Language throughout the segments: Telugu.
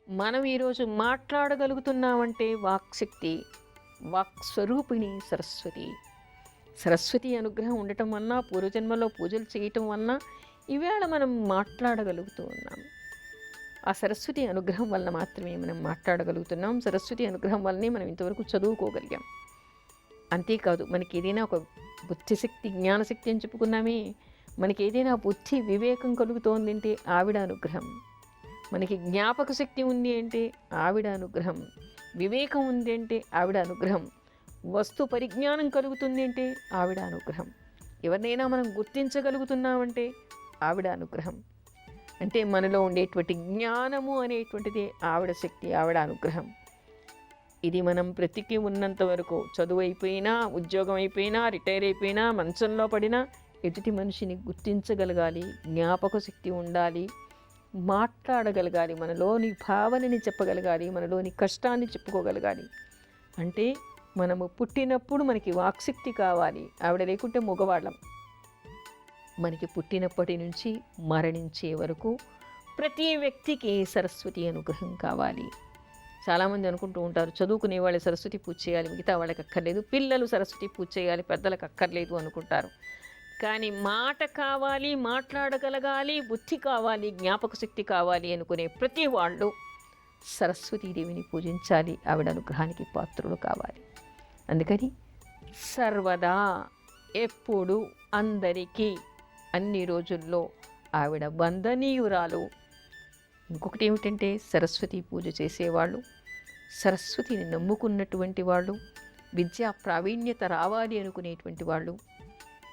మనం ఈరోజు మాట్లాడగలుగుతున్నామంటే వాక్శక్తి, వాక్స్వరూపిణి సరస్వతి. సరస్వతి అనుగ్రహం ఉండటం వలన, పూర్వజన్మలో పూజలు చేయటం వలన ఈవేళ మనం మాట్లాడగలుగుతూ ఉన్నాం. ఆ సరస్వతి అనుగ్రహం వలన మాత్రమే మనం మాట్లాడగలుగుతున్నాం. సరస్వతి అనుగ్రహం వల్లనే మనం ఇంతవరకు చదువుకోగలిగాం. అంతేకాదు, మనకి ఏదైనా ఒక బుద్ధిశక్తి, జ్ఞానశక్తి అని చెప్పుకున్నామే, మనకి ఏదైనా బుద్ధి వివేకం కలుగుతోంది అంటే ఆవిడ అనుగ్రహం. మనకి జ్ఞాపక శక్తి ఉంది అంటే ఆవిడ అనుగ్రహం. వివేకం ఉంది అంటే ఆవిడ అనుగ్రహం. వస్తు పరిజ్ఞానం కలుగుతుంది అంటే ఆవిడ అనుగ్రహం. ఎవరినైనా మనం గుర్తించగలుగుతున్నామంటే ఆవిడ అనుగ్రహం. అంటే మనలో ఉండేటువంటి జ్ఞానము అనేటువంటిది ఆవిడ శక్తి, ఆవిడ అనుగ్రహం. ఇది మనం బ్రతికి ఉన్నంత వరకు, చదువు అయిపోయినా, ఉద్యోగం అయిపోయినా, రిటైర్ అయిపోయినా, మంచంలో పడినా ఎదుటి మనిషిని గుర్తించగలగాలి, జ్ఞాపక శక్తి ఉండాలి, మాట్లాడగలగాలి, మనలోని భావనని చెప్పగలగాలి, మనలోని కష్టాన్ని చెప్పుకోగలగాలి. అంటే మనము పుట్టినప్పుడు మనకి వాక్శక్తి కావాలి. ఆవిడ లేకుంటే మగవాళ్ళం. మనకి పుట్టినప్పటి నుంచి మరణించే వరకు ప్రతి వ్యక్తికి సరస్వతి అనుగ్రహం కావాలి. చాలామంది అనుకుంటూ ఉంటారు, చదువుకునే వాళ్ళు సరస్వతి పూజ చేయాలి, మిగతా వాళ్ళకి అక్కర్లేదు, పిల్లలు సరస్వతి పూజ చేయాలి, పెద్దలకు అక్కర్లేదు అనుకుంటారు. కానీ మాట కావాలి, మాట్లాడగలగాలి, బుద్ధి కావాలి, జ్ఞాపక శక్తి కావాలి అనుకునే ప్రతి వాళ్ళు సరస్వతీదేవిని పూజించాలి, ఆవిడ అనుగ్రహానికి పాత్రులు కావాలి. అందుకని సర్వదా, ఎప్పుడు, అందరికీ, అన్ని రోజుల్లో ఆవిడ వందనీయురాలు. ఇంకొకటి ఏమిటంటే, సరస్వతి పూజ చేసేవాళ్ళు, సరస్వతిని నమ్ముకున్నటువంటి వాళ్ళు, విద్యా ప్రావీణ్యత రావాలి అనుకునేటువంటి వాళ్ళు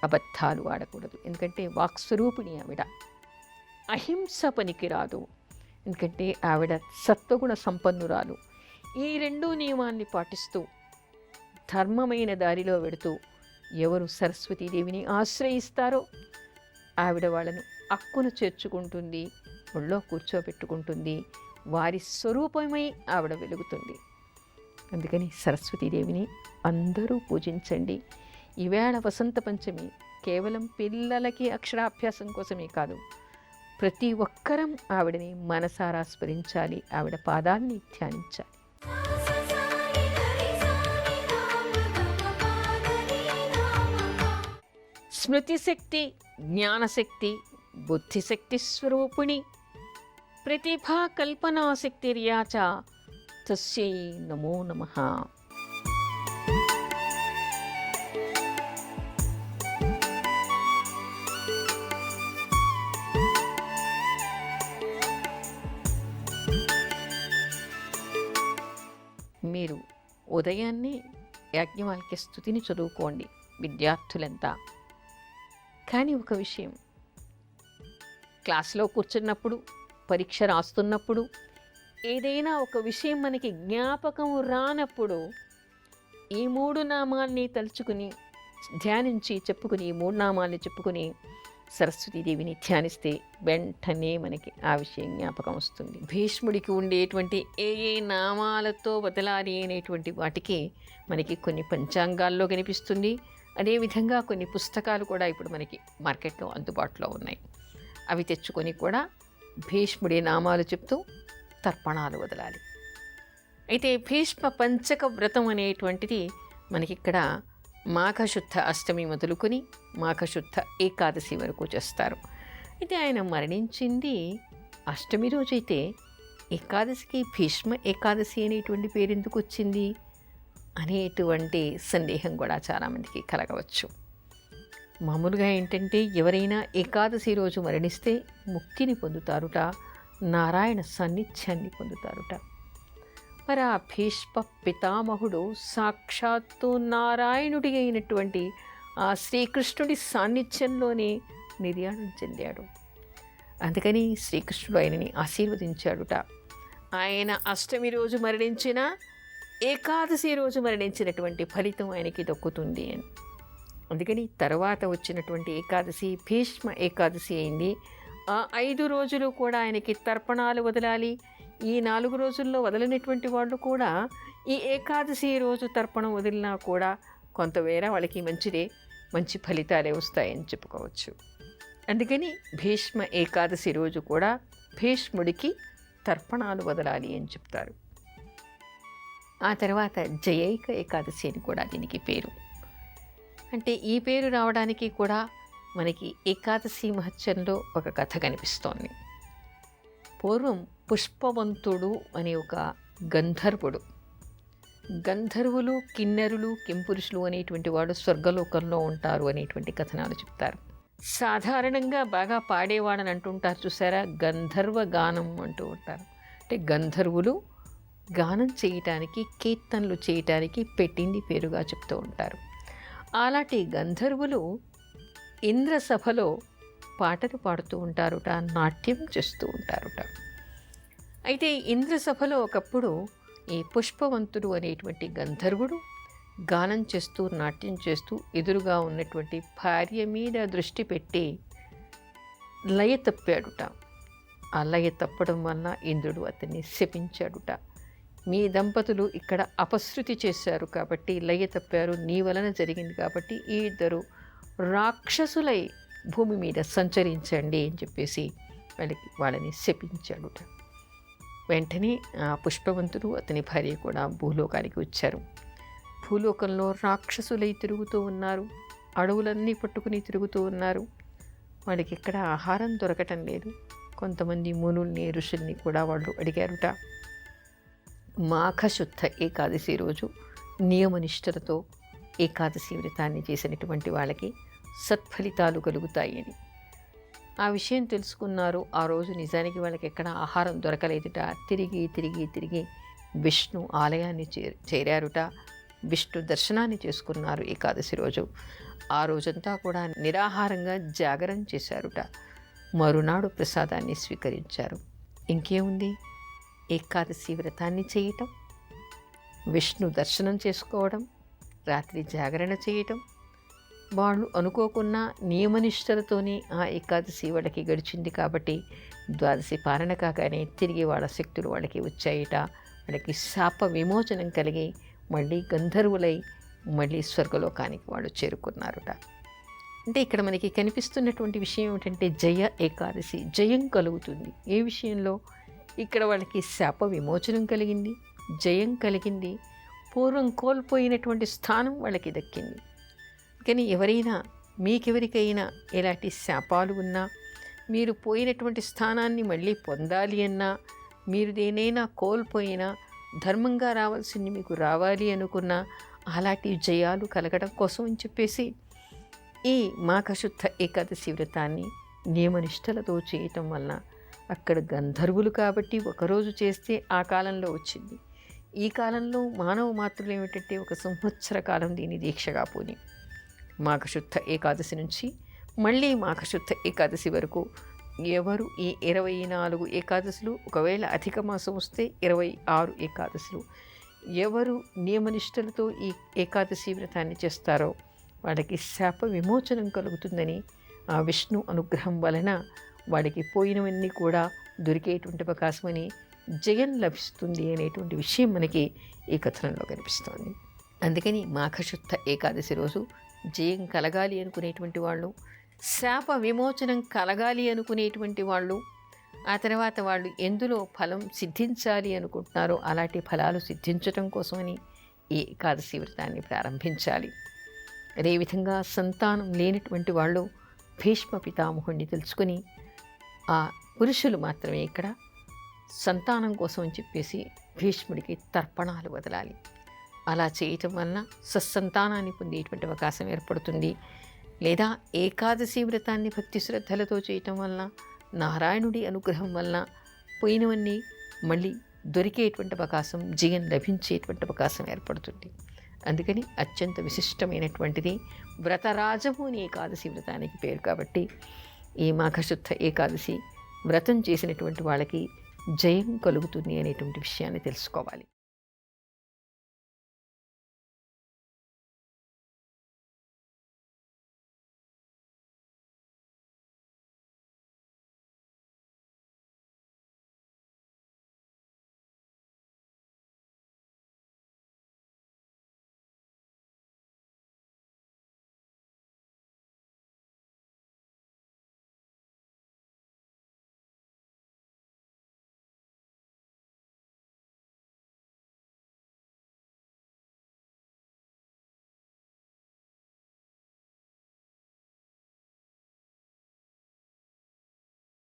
అబద్ధాలు ఆడకూడదు. ఎందుకంటే వాక్స్వరూపిణి ఆవిడ. అహింస పనికిరాదు, ఎందుకంటే ఆవిడ సత్వగుణ సంపన్నురాలు. ఈ రెండు నియమాన్ని పాటిస్తూ ధర్మమైన దారిలో వెడుతూ ఎవరు సరస్వతీదేవిని ఆశ్రయిస్తారో ఆవిడ వాళ్ళను అక్కున చేర్చుకుంటుంది, ఒళ్ళో కూర్చోబెట్టుకుంటుంది, వారి స్వరూపమై ఆవిడ వెలుగుతుంది. అందుకని సరస్వతీదేవిని అందరూ పూజించండి. ఈవేళ వసంత పంచమి కేవలం పిల్లలకి అక్షరాభ్యాసం కోసమే కాదు, ప్రతి ఒక్కరం ఆవిడని మనసారా స్మరించాలి, ఆవిడ పాదాల్ని ధ్యానించాలి. స్మృతిశక్తి, జ్ఞానశక్తి, బుద్ధిశక్తి స్వరూపిణి, ప్రతిభా కల్పనాశక్తిర్యా చ తస్యై నమో నమః. మీరు ఉదయాన్నే యాజ్ఞవల్క్య స్తుతిని చదువుకోండి విద్యార్థులంతా. కానీ ఒక విషయం, క్లాసులో కూర్చున్నప్పుడు, పరీక్ష రాస్తున్నప్పుడు, ఏదైనా ఒక విషయం మనకి జ్ఞాపకం రానప్పుడు ఈ మూడు నామాల్ని తలుచుకుని ధ్యానించి చెప్పుకుని, ఈ మూడు నామాల్ని చెప్పుకుని సరస్వతీదేవిని ధ్యానిస్తే వెంటనే మనకి ఆ విషయం జ్ఞాపకం వస్తుంది. భీష్ముడికి ఉండేటువంటి ఏ ఏ నామాలతో బదలాలి అనేటువంటి వాటికి మనకి కొన్ని పంచాంగాల్లో కనిపిస్తుంది. అదేవిధంగా కొన్ని పుస్తకాలు కూడా ఇప్పుడు మనకి మార్కెట్లో అందుబాటులో ఉన్నాయి. అవి తెచ్చుకొని కూడా భీష్ముడి నామాలు చెప్తూ తర్పణాలు వదలాలి. అయితే భీష్మ పంచక వ్రతం అనేటువంటిది మనకిక్కడ మాఘశుద్ధ అష్టమి మొదలుకొని మాఘశుద్ధ ఏకాదశి వరకు చేస్తారు. అయితే ఆయన మరణించింది అష్టమి రోజైతే ఏకాదశికి భీష్మ ఏకాదశి అనేటువంటి పేరు ఎందుకు వచ్చింది అనేటువంటి సందేహం కూడా చాలామందికి కలగవచ్చు. మామూలుగా ఏంటంటే, ఎవరైనా ఏకాదశి రోజు మరణిస్తే ముక్తిని పొందుతారుట, నారాయణ సాన్నిధ్యాన్ని పొందుతారుట. మరి ఆ భీష్మ పితామహుడు సాక్షాత్తు నారాయణుడి అయినటువంటి ఆ శ్రీకృష్ణుడి సాన్నిధ్యంలోనే నిర్యాణం చెందాడు. అందుకని శ్రీకృష్ణుడు ఆయనని ఆశీర్వదించాడుట. ఆయన అష్టమి రోజు మరణించిన, ఏకాదశి రోజు మరణించినటువంటి ఫలితం ఆయనకి దక్కుతుంది అని. అందుకని తర్వాత వచ్చినటువంటి ఏకాదశి భీష్మ ఏకాదశి అయింది. ఆ 5 రోజులు కూడా ఆయనకి తర్పణాలు వదలాలి. ఈ 4 రోజుల్లో వదలనటువంటి వాళ్ళు కూడా ఈ ఏకాదశి రోజు తర్పణం వదిలినా కూడా కొంతవేళ వాళ్ళకి మంచిదే, మంచి ఫలితాలే వస్తాయని చెప్పుకోవచ్చు. అందుకని భీష్మ ఏకాదశి రోజు కూడా భీష్ముడికి తర్పణాలు వదలాలి అని చెప్తారు. ఆ తర్వాత జయైక ఏకాదశి అని కూడా దీనికి పేరు. అంటే ఈ పేరు రావడానికి కూడా మనకి ఏకాదశి మహత్యంలో ఒక కథ కనిపిస్తోంది. పూర్వం పుష్పవంతుడు అనే ఒక గంధర్వుడు, గంధర్వులు, కిన్నెరులు, కింపురుషులు అనేటువంటి వాడు స్వర్గలోకంలో ఉంటారు అనేటువంటి కథనాలు చెప్తారు. సాధారణంగా బాగా పాడేవాడని అంటుంటారు చూసారా, గంధర్వ గానం అంటూ ఉంటారు. అంటే గంధర్వులు గానం చేయటానికి, కీర్తనలు చేయటానికి పెట్టింది పేరుగా చెప్తూ ఉంటారు. అలాంటి గంధర్వులు ఇంద్రసభలో పాటలు పాడుతూ ఉంటారుట, నాట్యం చేస్తూ ఉంటారుట. అయితే ఇంద్రసభలో ఒకప్పుడు ఈ పుష్పవంతుడు అనేటువంటి గంధర్వుడు గానం చేస్తూ, నాట్యం చేస్తూ ఎదురుగా ఉన్నటువంటి భార్య మీద దృష్టి పెట్టి లయ తప్పాడుట. ఆ లయ తప్పడం వల్ల ఇంద్రుడు అతన్ని శపించాడుట. మీ దంపతులు ఇక్కడ అపశృతి చేశారు కాబట్టి లయ తప్పారు, నీ వలన జరిగింది కాబట్టి ఈ ఇద్దరు రాక్షసులై భూమి మీద సంచరించండి అని చెప్పేసి వాళ్ళని శపించాడుట. వెంటనే ఆ పుష్పవంతుడు, అతని భార్య కూడా భూలోకానికి వచ్చారు. భూలోకంలో రాక్షసులై తిరుగుతూ ఉన్నారు, అడవులన్నీ పట్టుకుని తిరుగుతూ ఉన్నారు. వాళ్ళకి ఎక్కడ ఆహారం దొరకటం లేదు. కొంతమంది మునుల్ని, ఋషుల్ని కూడా వాళ్ళు అడిగారుట. మాఘశుద్ధ ఏకాదశి రోజు నియమనిష్టలతో ఏకాదశి వ్రతాన్ని చేసినటువంటి వాళ్ళకి సత్ఫలితాలు కలుగుతాయి అని ఆ విషయం తెలుసుకున్నారు. ఆ రోజు నిజానికి వాళ్ళకి ఎక్కడ ఆహారం దొరకలేదుట. తిరిగి తిరిగి తిరిగి విష్ణు ఆలయాన్ని చేరారుట. విష్ణు దర్శనాన్ని చేసుకున్నారు ఏకాదశి రోజు. ఆ రోజంతా కూడా నిరాహారంగా జాగరణ చేశారుట. మరునాడు ప్రసాదాన్ని స్వీకరించారు. ఇంకేముంది, ఏకాదశి వ్రతాన్ని చేయటం, విష్ణు దర్శనం చేసుకోవడం, రాత్రి జాగరణ చేయటం, వాళ్ళు అనుకోకున్న నియమనిష్టలతోనే ఆ ఏకాదశి వాళ్ళకి గడిచింది కాబట్టి ద్వాదశి పాలన కాగానే తిరిగి వాళ్ళ శక్తులు వాళ్ళకి వచ్చాయిట. వాళ్ళకి శాప విమోచనం కలిగి మళ్ళీ గంధర్వులై మళ్ళీ స్వర్గలోకానికి వాళ్ళు చేరుకున్నారుట. అంటే ఇక్కడ మనకి కనిపిస్తున్నటువంటి విషయం ఏమిటంటే జయ ఏకాదశి, జయం కలుగుతుంది. ఏ విషయంలో? ఇక్కడ వాళ్ళకి శాప విమోచనం కలిగింది, జయం కలిగింది, పూర్వం కోల్పోయినటువంటి స్థానం వాళ్ళకి దక్కింది. కానీ ఎవరైనా, మీకెవరికైనా ఎలాంటి శాపాలు ఉన్నా, మీరు పోయినటువంటి స్థానాన్ని మళ్ళీ పొందాలి అన్నా, మీరు దేనైనా కోల్పోయినా, ధర్మంగా రావాల్సింది మీకు రావాలి అనుకున్నా, అలాంటి జయాలు కలగడం కోసం అని చెప్పేసి ఈ మాఘశుద్ధ ఏకాదశి వ్రతాన్ని నియమనిష్టలతో చేయటం వల్ల అక్కడ గంధర్వులు కాబట్టి ఒకరోజు చేస్తే ఆ కాలంలో వచ్చింది. ఈ కాలంలో మానవ మాతృలు ఏమిటంటే 1 సంవత్సర కాలం దీని దీక్షగా పోని మాఘశుద్ధ ఏకాదశి నుంచి మళ్ళీ మాఘశుద్ధ ఏకాదశి వరకు ఎవరు ఈ 24 ఏకాదశులు, ఒకవేళ అధిక మాసం వస్తే 26 ఏకాదశులు, ఎవరు నియమనిష్టలతో ఈ ఏకాదశి వ్రతాన్ని చేస్తారో వాళ్ళకి శాప విమోచనం కలుగుతుందని, ఆ విష్ణు అనుగ్రహం వలన వాడికి పోయినవన్నీ కూడా దొరికేటువంటి అవకాశమని, జయం లభిస్తుంది అనేటువంటి విషయం మనకి ఈ కథనంలో కనిపిస్తోంది. అందుకని మాఘశుద్ధ ఏకాదశి రోజు జయం కలగాలి అనుకునేటువంటి వాళ్ళు, శాప విమోచనం కలగాలి అనుకునేటువంటి వాళ్ళు, ఆ తర్వాత వాళ్ళు ఎందులో ఫలం సిద్ధించాలి అనుకుంటున్నారో అలాంటి ఫలాలు సిద్ధించటం కోసమని ఈ ఏకాదశి వ్రతాన్ని ప్రారంభించాలి. అదేవిధంగా సంతానం లేనటువంటి వాళ్ళు భీష్మ పితామహుడిని తెలుసుకుని, ఆ పురుషులు మాత్రమే ఇక్కడ సంతానం కోసం అని చెప్పేసి భీష్ముడికి తర్పణాలు వదలాలి. అలా చేయటం వలన సత్సంతానాన్ని పొందేటువంటి అవకాశం ఏర్పడుతుంది. లేదా ఏకాదశి వ్రతాన్ని భక్తి శ్రద్ధలతో చేయటం వలన, నారాయణుడి అనుగ్రహం వలన పోయినవన్నీ మళ్ళీ దొరికేటువంటి అవకాశం, జయం లభించేటువంటి అవకాశం ఏర్పడుతుంది. అందుకని అత్యంత విశిష్టమైనటువంటిది వ్రతరాజము అని ఏకాదశి వ్రతానికి పేరు. కాబట్టి ఈ మాఘశుద్ధ ఏకాదశి వ్రతం చేసినటువంటి వాళ్ళకి జయం కలుగుతుంది అనేటువంటి విషయాన్ని తెలుసుకోవాలి.